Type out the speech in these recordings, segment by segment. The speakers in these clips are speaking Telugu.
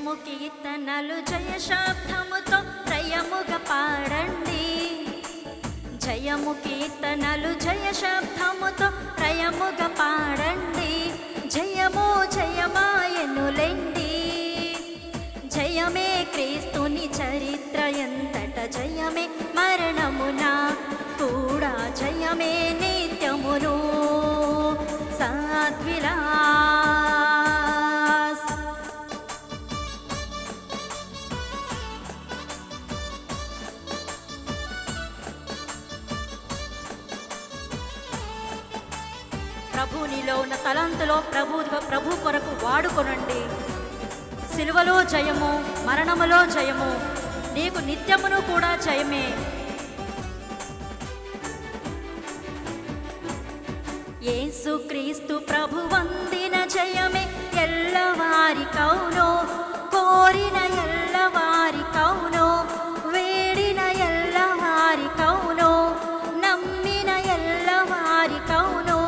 జయము కీర్తనలు జయ శబ్దముతో త్రయముగా పాడండి. జయము కీర్తనలు జయ శబ్దముతో త్రయముగా పాడండి. జయము జయమాయనులెండి. జయమే క్రీస్తుని చరిత్ర ఎంతట జయమే మరణమున కూడా జయమే నిత్యమును. సద్విలాస్ ప్రభునిలో ఉన్న తలంతులో ప్రభు కొరకు వాడుకొనండి. సిలువలో జయము, మరణములో జయము, నీకు నిత్యమును కూడా జయమే. యేసుక్రీస్తు ప్రభు వందిన జయమే ఎల్లవారి కౌను. కోరిన ఎల్లవారి కౌను, వేడిన ఎల్లవారి కౌను, నమ్మిన ఎల్లవారి కౌను.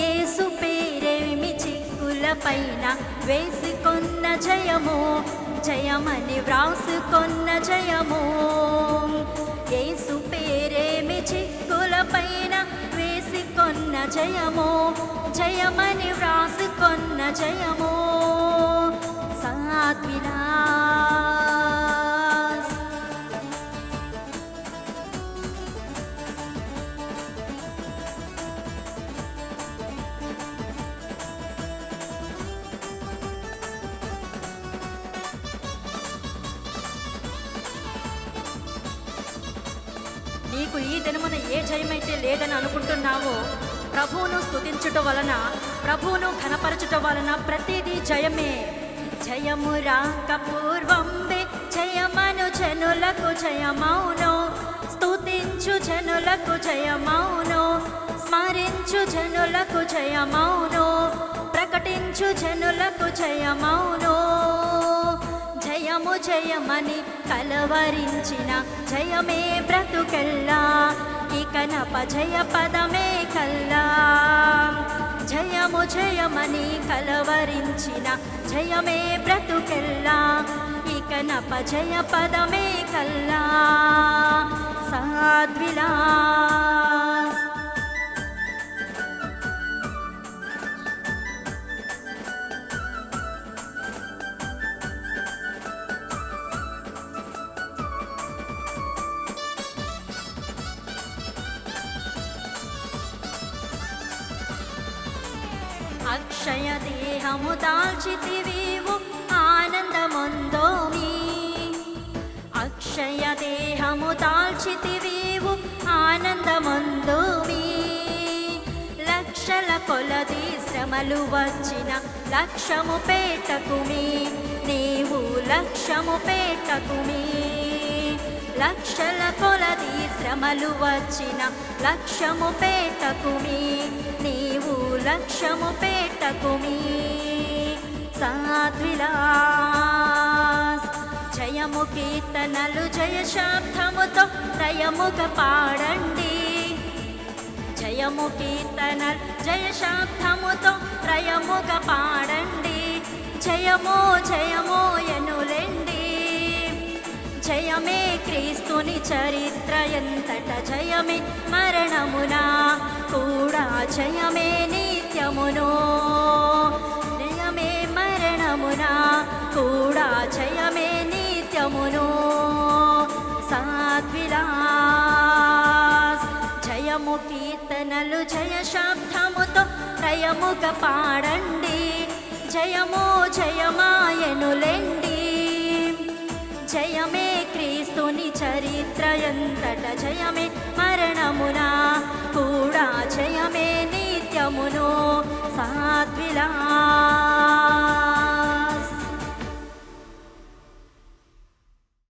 యేసు పేరేమి చిక్కుల పైన వేసుకొన్న జయము, జయమని వ్రాసుకొన్న జయము. యేసు పేరేమి చిక్కుల పైన వేసుకొన్న జయము, జయమని వ్రాసుకొన్న జయము. సద్విలాస్ నీకు ఈ దినమున ఏ జయమైతే లేదని అనుకుంటున్నావో, ప్రభువును స్తుతించుట వలన, ప్రభువును ఘనపరచుట వలన ప్రతిదీ జయమే. జయము రాక పూర్వంబే జయమను జనులకు జయమౌను. స్తుతించు జనులకు జయమౌను, స్మరించు జనులకు జయమౌను, ప్రకటించు జనులకు జయమౌను. జయము జయమని కలవరించిన జయమే బ్రతుకెల్లా, ఇక నప జయ పదమే కల్లా. జయము జయమని కలవరించిన జయమే బ్రతుకెల్లా, ఇక నప జయ పదమే కల్లా. సద్విలాస్ అక్షయ దేహము దాల్చితివీవు ఆనందముందోమి. అక్షయ దేహము దాల్చితివీవు ఆనందముందోమి. లక్షల కొలది శ్రమలు వచ్చిన లక్ష్యము పెట్టకుమి, నీవు లక్ష్యము పెట్టకుమి. లక్షల కొలది శ్రమలు వచ్చిన లక్ష్యము పెట్టకుమి, నీవు లక్ష్యము పెట్టకుమి. సద్విలాస్ జయము కీర్తనలు జయ శబ్దముతో త్రయముగా పాడండి. జయము కీర్తనలు జయ శబ్దముతో త్రయముగా పాడండి. జయమో జయమో ఎనులెండి. జయమే క్రీస్తుని చరిత్ర ఎంతట జయమే మరణమున కూడా జయమే నిత్యమును. జయమే మరణమున కూడా జయమే నిత్యమును. సద్విలాస్ జయము కీర్తనలు జయ శబ్దముతో త్రయముగా పాడండి. జయమో జయమాయనులెండి. జయమే క్రీస్తుని చరిత్ర ఎంతట జయమే మరణమున కూడా జయమే నిత్యమును. సద్విలాస్